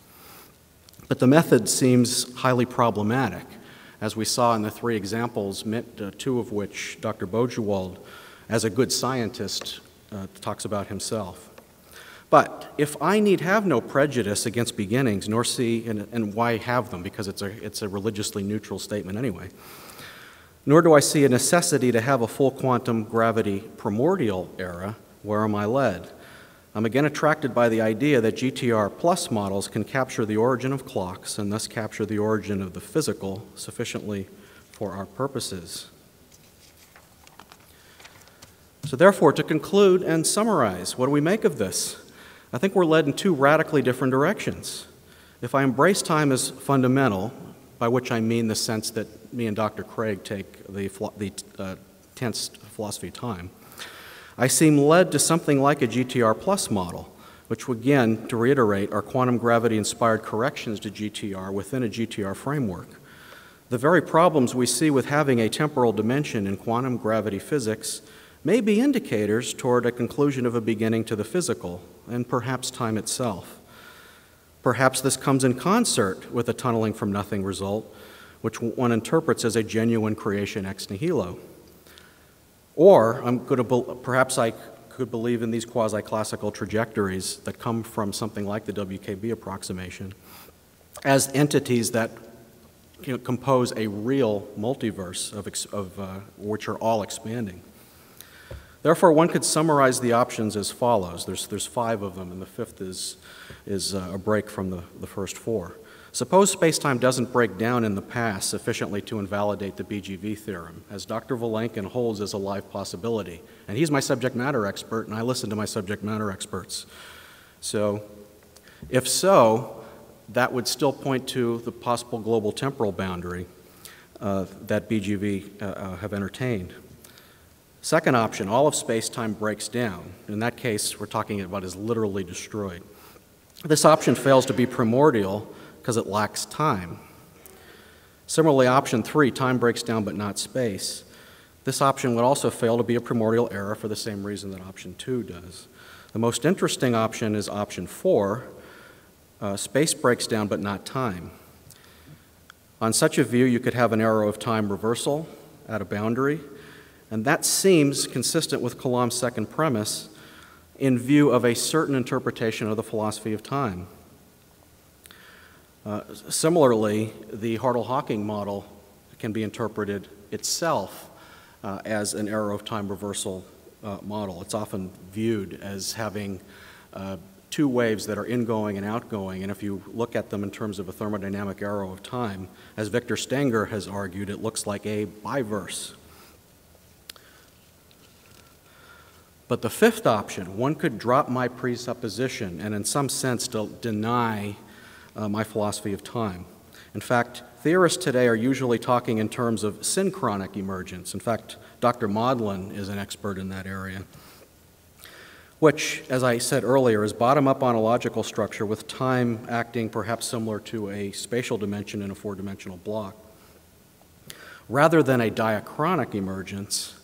But the method seems highly problematic, as we saw in the three examples, two of which Dr. Bojewald, as a good scientist, talks about himself. But if I need have no prejudice against beginnings, nor see, and why have them, because it's a religiously neutral statement anyway, nor do I see a necessity to have a full quantum gravity primordial era, where am I led? I'm again attracted by the idea that GTR plus models can capture the origin of clocks and thus capture the origin of the physical sufficiently for our purposes. So therefore, to conclude and summarize, what do we make of this? I think we're led in two radically different directions. If I embrace time as fundamental, by which I mean the sense that me and Dr. Craig take the tense philosophy of time, I seem led to something like a GTR plus model, which again, to reiterate, are quantum gravity-inspired corrections to GTR within a GTR framework. The very problems we see with having a temporal dimension in quantum gravity physics may be indicators toward a conclusion of a beginning to the physical, and perhaps time itself. Perhaps this comes in concert with a tunneling from nothing result, which one interprets as a genuine creation ex nihilo. Or perhaps I could believe in these quasi-classical trajectories that come from something like the WKB approximation as entities that compose a real multiverse which are all expanding. Therefore, one could summarize the options as follows. There's 5 of them, and the 5th is a break from the first 4. Suppose space-time doesn't break down in the past sufficiently to invalidate the BGV theorem, as Dr. Vilenkin holds as a live possibility. And he's my subject matter expert, and I listen to my subject matter experts. So, if so, that would still point to the possible global temporal boundary that BGV have entertained. Second option, all of space-time breaks down. In that case, we're talking about is literally destroyed. This option fails to be primordial because it lacks time. Similarly, option 3, time breaks down but not space. This option would also fail to be a primordial era for the same reason that option 2 does. The most interesting option is option 4, space breaks down but not time. On such a view, you could have an arrow of time reversal at a boundary, and that seems consistent with Kalam's second premise in view of a certain interpretation of the philosophy of time. Similarly, the Hartle-Hawking model can be interpreted itself as an arrow of time reversal model. It's often viewed as having 2 waves that are ingoing and outgoing, and if you look at them in terms of a thermodynamic arrow of time, as Victor Stenger has argued, it looks like a biverse. But the 5th option, one could drop my presupposition and in some sense deny my philosophy of time. In fact, theorists today are usually talking in terms of synchronic emergence. In fact, Dr. Maudlin is an expert in that area, which, as I said earlier, is bottom-up ontological structure with time acting perhaps similar to a spatial dimension in a 4-dimensional block, rather than a diachronic emergence,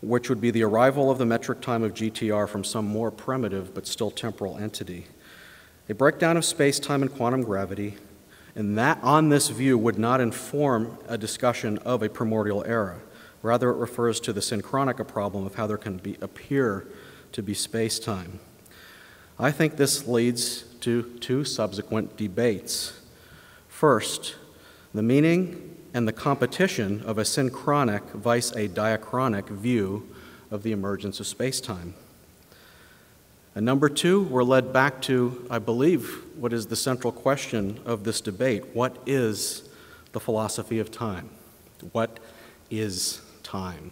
which would be the arrival of the metric time of GTR from some more primitive but still temporal entity. A breakdown of space-time and quantum gravity, and that on this view would not inform a discussion of a primordial era. Rather, it refers to the synchronica problem of how there can appear to be space-time. I think this leads to 2 subsequent debates. First, the meaning and the competition of a synchronic vice a diachronic view of the emergence of space-time. And number 2, we're led back to, I believe, what is the central question of this debate. What is the philosophy of time? What is time?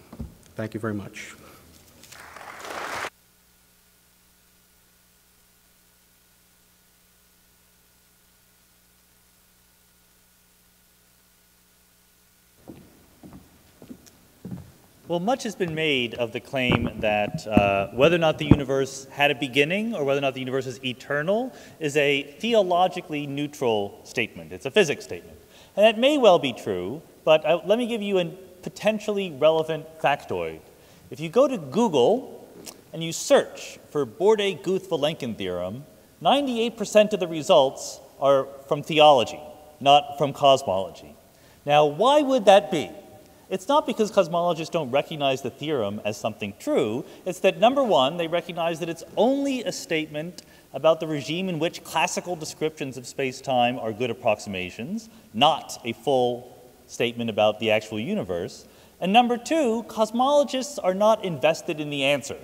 Thank you very much. Well, much has been made of the claim that whether or not the universe had a beginning or whether or not the universe is eternal is a theologically neutral statement. It's a physics statement. And that may well be true, but let me give you a potentially relevant factoid. If you go to Google and and you search for Borde-Guth-Vilenkin theorem, 98% of the results are from theology, not from cosmology. Now, why would that be? It's not because cosmologists don't recognize the theorem as something true. It's that, number one, they recognize that it's only a statement about the regime in which classical descriptions of space-time are good approximations, not a full statement about the actual universe. And number two, cosmologists are not invested in the answer.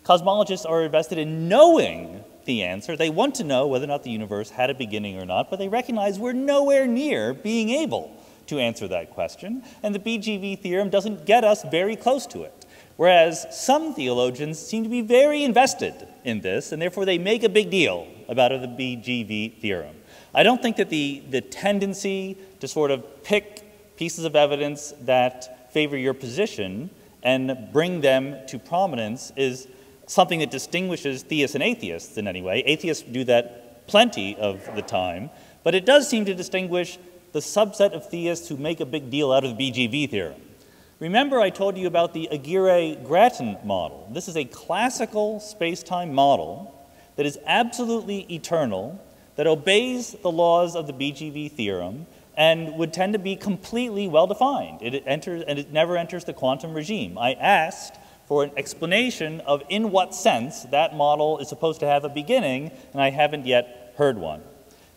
Cosmologists are invested in knowing the answer. They want to know whether or not the universe had a beginning or not, but they recognize we're nowhere near being able to answer that question, and the BGV theorem doesn't get us very close to it. Whereas some theologians seem to be very invested in this, and therefore they make a big deal about the BGV theorem. I don't think that the tendency to sort of pick pieces of evidence that favor your position and bring them to prominence is something that distinguishes theists and atheists in any way. Atheists do that plenty of the time, but it does seem to distinguish the subset of theists who make a big deal out of the BGV theorem. Remember I told you about the Greer-Heard model. This is a classical space-time model that is absolutely eternal, that obeys the laws of the BGV theorem, and would tend to be completely well-defined. It never enters the quantum regime. I asked for an explanation of in what sense that model is supposed to have a beginning, and I haven't yet heard one.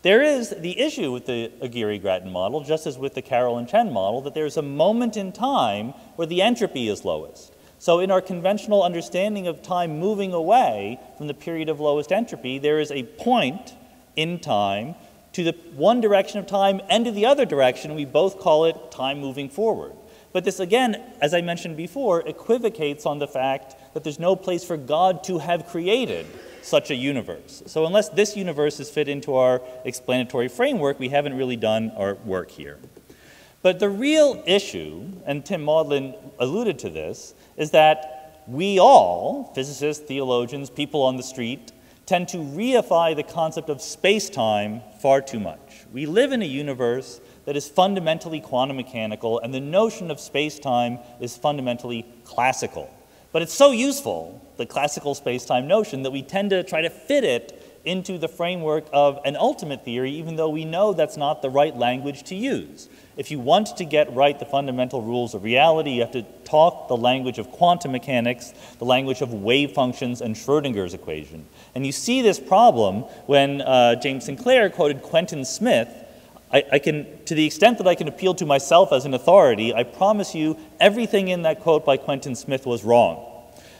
There is the issue with the Greer-Heard model, just as with the Carroll and Chen model, that there's a moment in time where the entropy is lowest. So in our conventional understanding of time moving away from the period of lowest entropy, there is a point in time to the one direction of time and to the other direction. We both call it time moving forward. But this, again, as I mentioned before, equivocates on the fact that there's no place for God to have created such a universe. So unless this universe is fit into our explanatory framework, we haven't really done our work here. But the real issue, and Tim Maudlin alluded to this, is that we all, physicists, theologians, people on the street, tend to reify the concept of space-time far too much. We live in a universe that is fundamentally quantum mechanical, and the notion of space-time is fundamentally classical. But it's so useful, the classical space-time notion, that we tend to try to fit it into the framework of an ultimate theory, even though we know that's not the right language to use. If you want to get right the fundamental rules of reality, you have to talk the language of quantum mechanics, the language of wave functions, and Schrödinger's equation. And you see this problem when James Sinclair quoted Quentin Smith. I can, to the extent that I can appeal to myself as an authority, I promise you everything in that quote by Quentin Smith was wrong.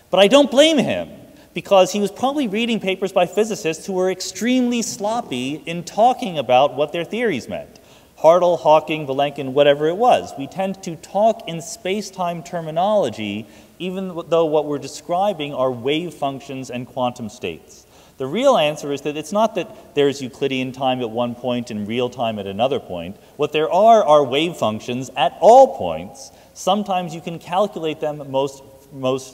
But I don't blame him, because he was probably reading papers by physicists who were extremely sloppy in talking about what their theories meant. Hartle, Hawking, Vilenkin, whatever it was. We tend to talk in space-time terminology, even though what we're describing are wave functions and quantum states. The real answer is that it's not that there's Euclidean time at one point and real time at another point. What there are wave functions at all points. Sometimes you can calculate them most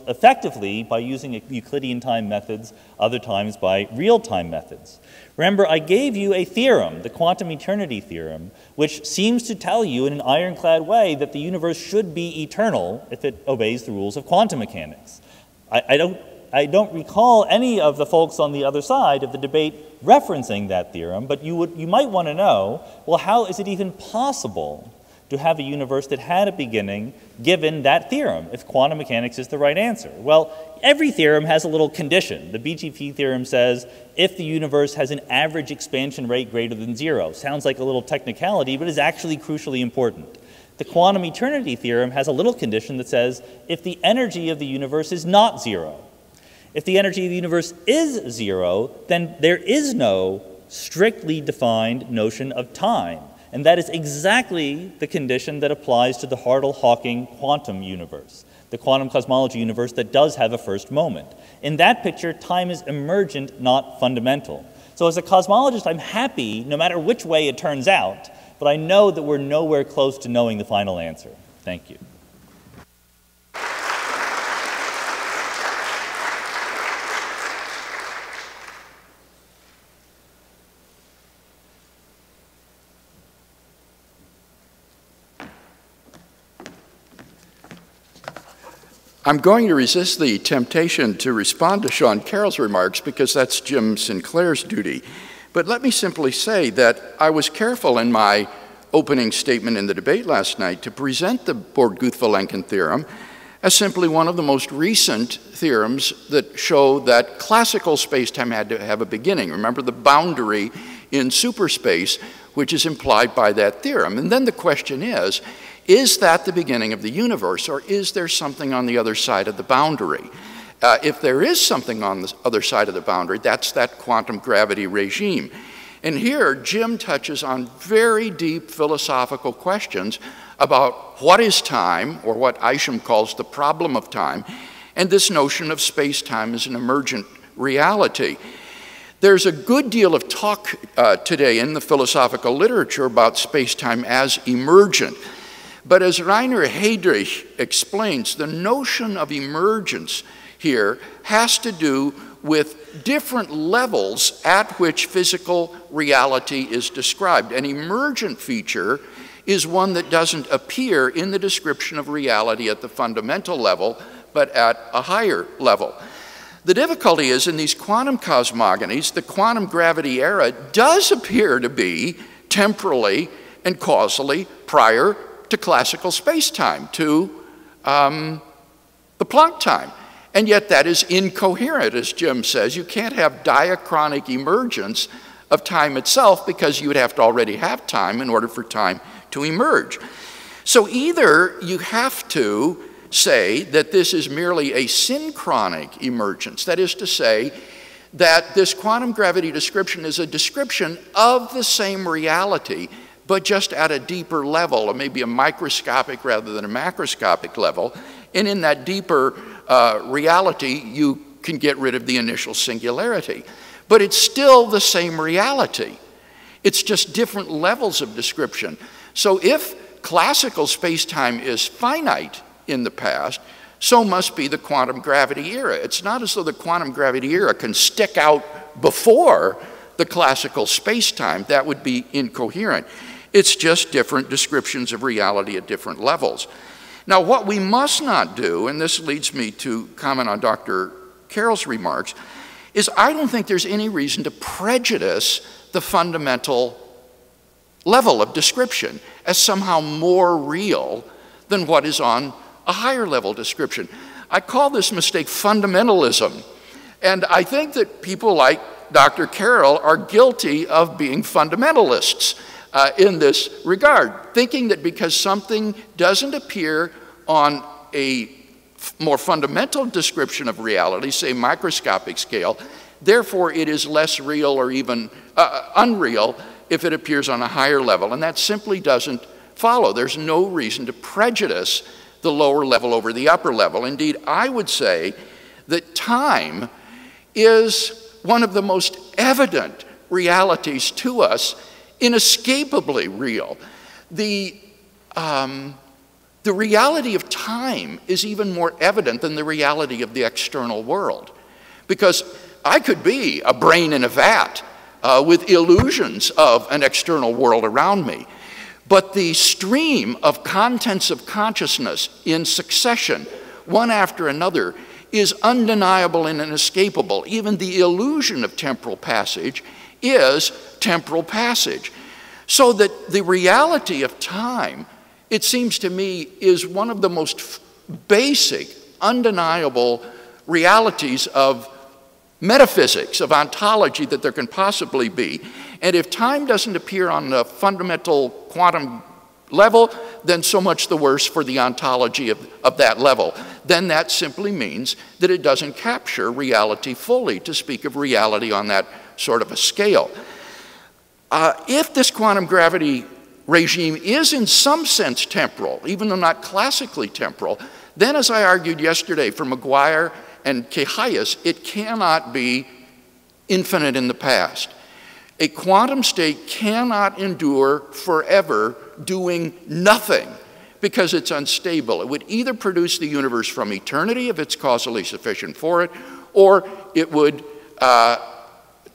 effectively by using Euclidean time methods, other times by real-time methods. Remember, I gave you a theorem, the quantum eternity theorem, which seems to tell you in an ironclad way that the universe should be eternal if it obeys the rules of quantum mechanics. I don't recall any of the folks on the other side of the debate referencing that theorem, but you might want to know, well, how is it even possible to have a universe that had a beginning given that theorem, if quantum mechanics is the right answer? Well, every theorem has a little condition. The BGV theorem says if the universe has an average expansion rate greater than 0. Sounds like a little technicality, but is actually crucially important. The quantum eternity theorem has a little condition that says if the energy of the universe is not 0. If the energy of the universe is 0, then there is no strictly defined notion of time. And that is exactly the condition that applies to the Hartle-Hawking quantum universe, the quantum cosmology universe that does have a first moment. In that picture, time is emergent, not fundamental. So as a cosmologist, I'm happy no matter which way it turns out, but I know that we're nowhere close to knowing the final answer. Thank you. I'm going to resist the temptation to respond to Sean Carroll's remarks because that's Jim Sinclair's duty. But let me simply say that I was careful in my opening statement in the debate last night to present the Borguth-Vilenkin theorem as simply one of the most recent theorems that show that classical spacetime had to have a beginning. Remember the boundary in superspace, which is implied by that theorem. And then the question is that the beginning of the universe, or is there something on the other side of the boundary? If there is something on the other side of the boundary, that's that quantum gravity regime. And here, Jim touches on very deep philosophical questions about what is time, or what Isham calls the problem of time, and this notion of space-time as an emergent reality. There's a good deal of talk today in the philosophical literature about space-time as emergent. But as Rainer Heydrich explains, the notion of emergence here has to do with different levels at which physical reality is described. An emergent feature is one that doesn't appear in the description of reality at the fundamental level, but at a higher level. The difficulty is in these quantum cosmogonies, the quantum gravity era does appear to be temporally and causally prior to classical space-time, to the Planck time. And yet that is incoherent, as Jim says. You can't have diachronic emergence of time itself because you would have to already have time in order for time to emerge. So either you have to say that this is merely a synchronic emergence, that is to say that this quantum gravity description is a description of the same reality, but just at a deeper level, or maybe a microscopic rather than a macroscopic level. And in that deeper reality, you can get rid of the initial singularity. But it's still the same reality. It's just different levels of description. So if classical space-time is finite in the past, so must be the quantum gravity era. It's not as though the quantum gravity era can stick out before the classical space-time. That would be incoherent. It's just different descriptions of reality at different levels. Now, what we must not do, and this leads me to comment on Dr. Carroll's remarks, is I don't think there's any reason to prejudice the fundamental level of description as somehow more real than what is on a higher level description. I call this mistake fundamentalism. And I think that people like Dr. Carroll are guilty of being fundamentalists in this regard, thinking that because something doesn't appear on a more fundamental description of reality, say microscopic scale, therefore it is less real or even unreal if it appears on a higher level. And that simply doesn't follow. There's no reason to prejudice the lower level over the upper level. Indeed, I would say that time is one of the most evident realities to us, inescapably real. The reality of time is even more evident than the reality of the external world. Because I could be a brain in a vat with illusions of an external world around me. But the stream of contents of consciousness in succession, one after another, is undeniable and inescapable. Even the illusion of temporal passage is temporal passage. So that the reality of time, it seems to me, is one of the most basic, undeniable realities of metaphysics, of ontology that there can possibly be. And if time doesn't appear on the fundamental quantum level, then so much the worse for the ontology of that level. Then that simply means that it doesn't capture reality fully, to speak of reality on that sort of a scale. If this quantum gravity regime is in some sense temporal, even though not classically temporal, then as I argued yesterday for Maguire and Kehayes, it cannot be infinite in the past. A quantum state cannot endure forever doing nothing because it's unstable. It would either produce the universe from eternity if it's causally sufficient for it, or it would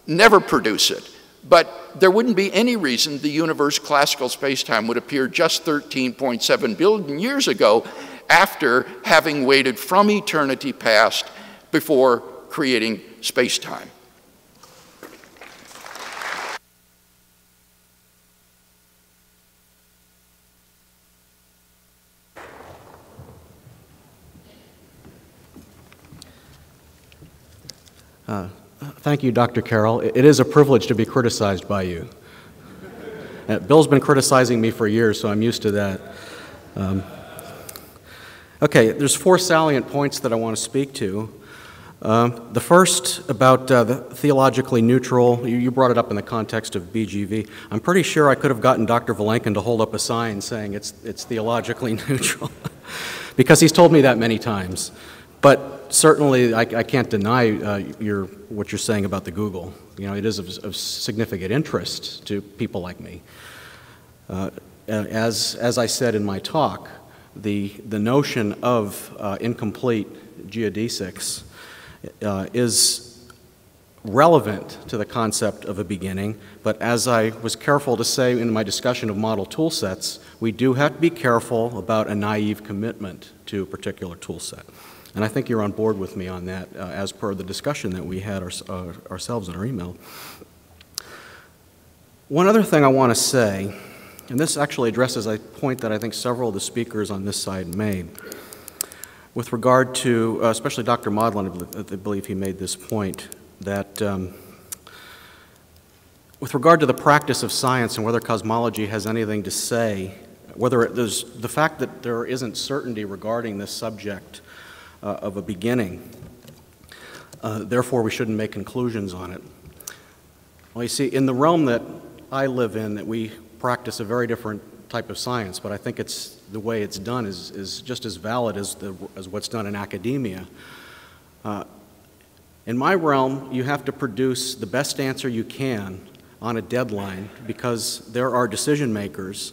never produce it. But there wouldn't be any reason the universe, classical space-time, would appear just 13.7 billion years ago after having waited from eternity past before creating space-time. Thank you, Dr. Carroll. It is a privilege to be criticized by you. Bill's been criticizing me for years, so I'm used to that. Okay, there's 4 salient points that I want to speak to. The first about the theologically neutral, you brought it up in the context of BGV. I'm pretty sure I could have gotten Dr. Vilenkin to hold up a sign saying it's theologically neutral, because he's told me that many times. But certainly I can't deny what you're saying about the Google. You know, it is of significant interest to people like me. As I said in my talk, the notion of incomplete geodesics is relevant to the concept of a beginning, but as I was careful to say in my discussion of model tool sets, we do have to be careful about a naive commitment to a particular tool set. And I think you're on board with me on that as per the discussion that we had ourselves in our email. One other thing I want to say, and this actually addresses a point that I think several of the speakers on this side made, with regard to, especially Dr. Maudlin, I believe he made this point, that with regard to the practice of science and whether cosmology has anything to say, whether there's the fact that there isn't certainty regarding this subject of a beginning, therefore we shouldn't make conclusions on it. Well, you see, in the realm that I live in, that we practice a very different type of science, but I think it's the way it's done is just as valid as what's done in academia. In my realm, you have to produce the best answer you can on a deadline, because there are decision makers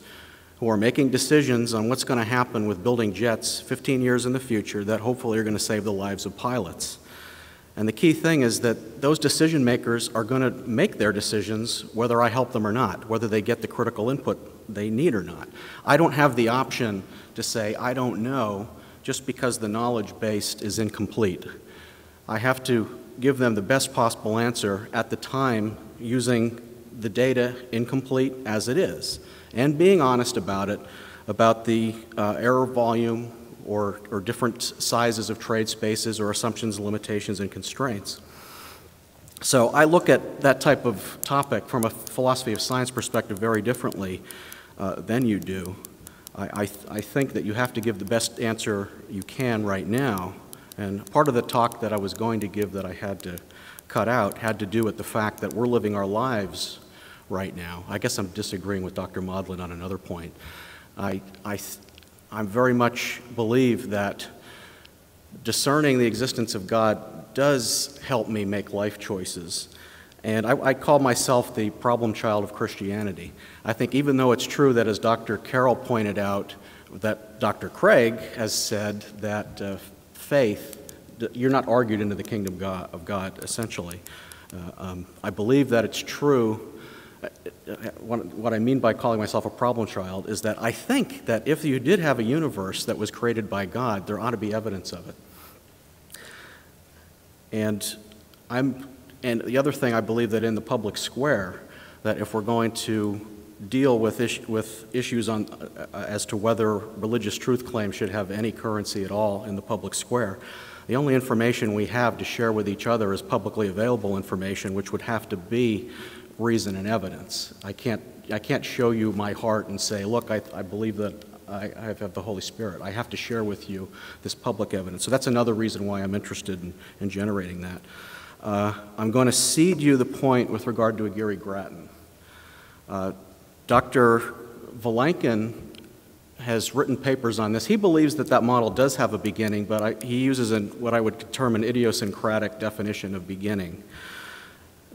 who are making decisions on what's going to happen with building jets 15 years in the future that hopefully are going to save the lives of pilots. And the key thing is that those decision makers are going to make their decisions whether I help them or not, whether they get the critical input they need or not. I don't have the option to say, I don't know, just because the knowledge base is incomplete. I have to give them the best possible answer at the time using the data incomplete as it is, and being honest about it, about the error volume or different sizes of trade spaces or assumptions, limitations, and constraints. So I look at that type of topic from a philosophy of science perspective very differently than you do. I think that you have to give the best answer you can right now, and part of the talk that I was going to give that I had to cut out had to do with the fact that we're living our lives right now. I guess I'm disagreeing with Dr. Maudlin on another point. I very much believe that discerning the existence of God does help me make life choices. And I call myself the problem child of Christianity. I think even though it's true that, as Dr. Carroll pointed out, that Dr. Craig has said that faith, you're not argued into the kingdom of God, essentially. I believe that it's true. What I mean by calling myself a problem child is that I think that if you did have a universe that was created by God, there ought to be evidence of it. And the other thing, I believe that in the public square, that if we're going to deal with issues as to whether religious truth claims should have any currency at all in the public square, the only information we have to share with each other is publicly available information, which would have to be reason and evidence. I can't show you my heart and say, look, I believe that I have the Holy Spirit. I have to share with you this public evidence. So that's another reason why I'm interested in generating that. I'm going to cede you the point with regard to Aguirre Grattan. Dr. Vilenkin has written papers on this. He believes that that model does have a beginning, but he uses what I would term an idiosyncratic definition of beginning.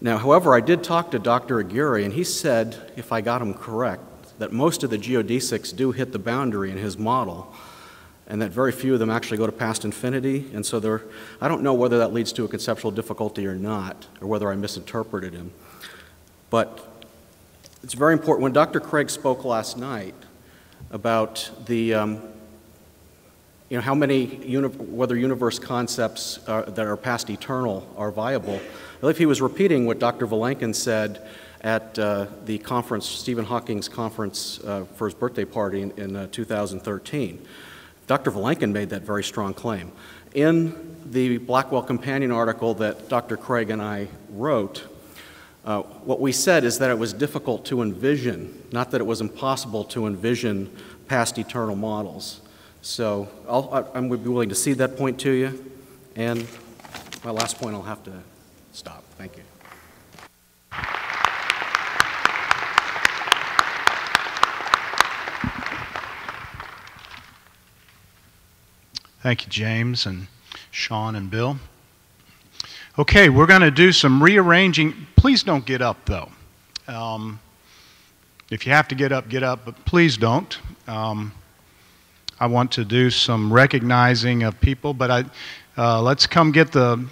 Now, however, I did talk to Dr. Aguirre, and he said, if I got him correct, that most of the geodesics do hit the boundary in his model, and that very few of them actually go to past infinity. And so I don't know whether that leads to a conceptual difficulty or not, or whether I misinterpreted him. But it's very important. When Dr. Craig spoke last night about the you know, whether universe concepts that are past eternal are viable. I believe he was repeating what Dr. Vilenkin said at the conference, Stephen Hawking's conference for his birthday party in 2013. Dr. Vilenkin made that very strong claim. In the Blackwell Companion article that Dr. Craig and I wrote, what we said is that it was difficult to envision, not that it was impossible to envision past eternal models. So I'm be willing to cede that point to you, and my last point I'll have to stop. Thank you. Thank you, James and Sean and Bill. Okay, we're going to do some rearranging. Please don't get up, though. If you have to get up, but please don't. I want to do some recognizing of people, but let's come get the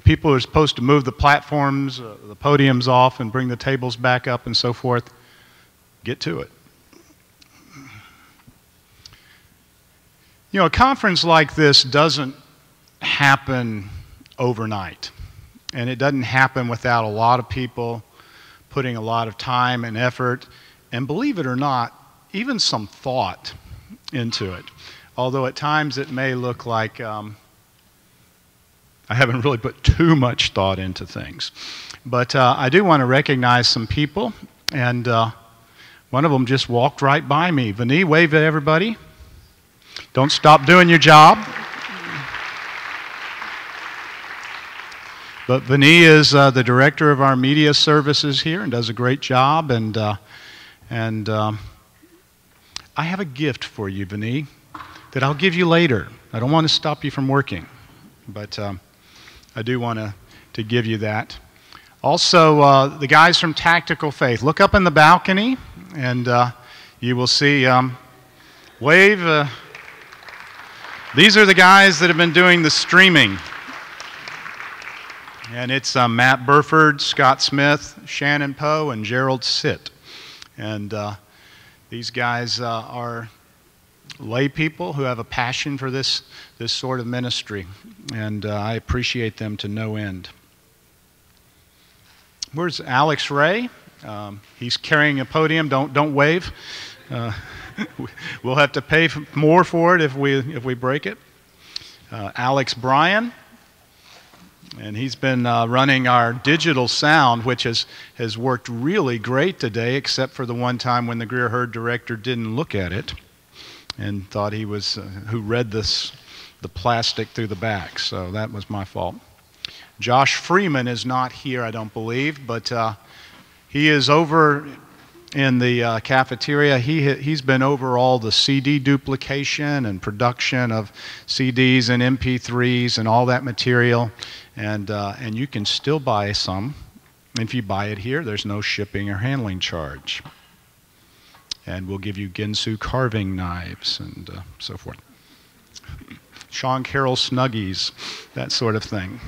people who are supposed to move the platforms, the podiums off and bring the tables back up and so forth. Get to it. You know, a conference like this doesn't happen overnight, and it doesn't happen without a lot of people putting a lot of time and effort, and believe it or not, even some thought into it. Although at times it may look like I haven't really put too much thought into things. But I do want to recognize some people, and one of them just walked right by me. Vinny, wave at everybody. Don't stop doing your job. But Vinny is the director of our media services here and does a great job. And I have a gift for you, Vinny, that I'll give you later. I don't want to stop you from working, but I do want to give you that. Also, the guys from Tactical Faith, look up in the balcony, and you will see, wave. These are the guys that have been doing the streaming. And it's Matt Burford, Scott Smith, Shannon Poe, and Gerald Sitt. And these guys are lay people who have a passion for this sort of ministry. And I appreciate them to no end. Where's Alex Ray? He's carrying a podium. Don't wave. We'll have to pay more for it if we break it. Alex Bryan, and he's been running our digital sound, which has worked really great today, except for the one time when the Greer-Heard director didn't look at it and thought he was who read the plastic through the back. So that was my fault. Josh Freeman is not here, I don't believe, but he is over in the cafeteria. He's been over all the CD duplication and production of CDs and MP3s and all that material, and you can still buy some. If you buy it here, there's no shipping or handling charge. And we'll give you Ginsu carving knives and so forth. Sean Carroll Snuggies, that sort of thing.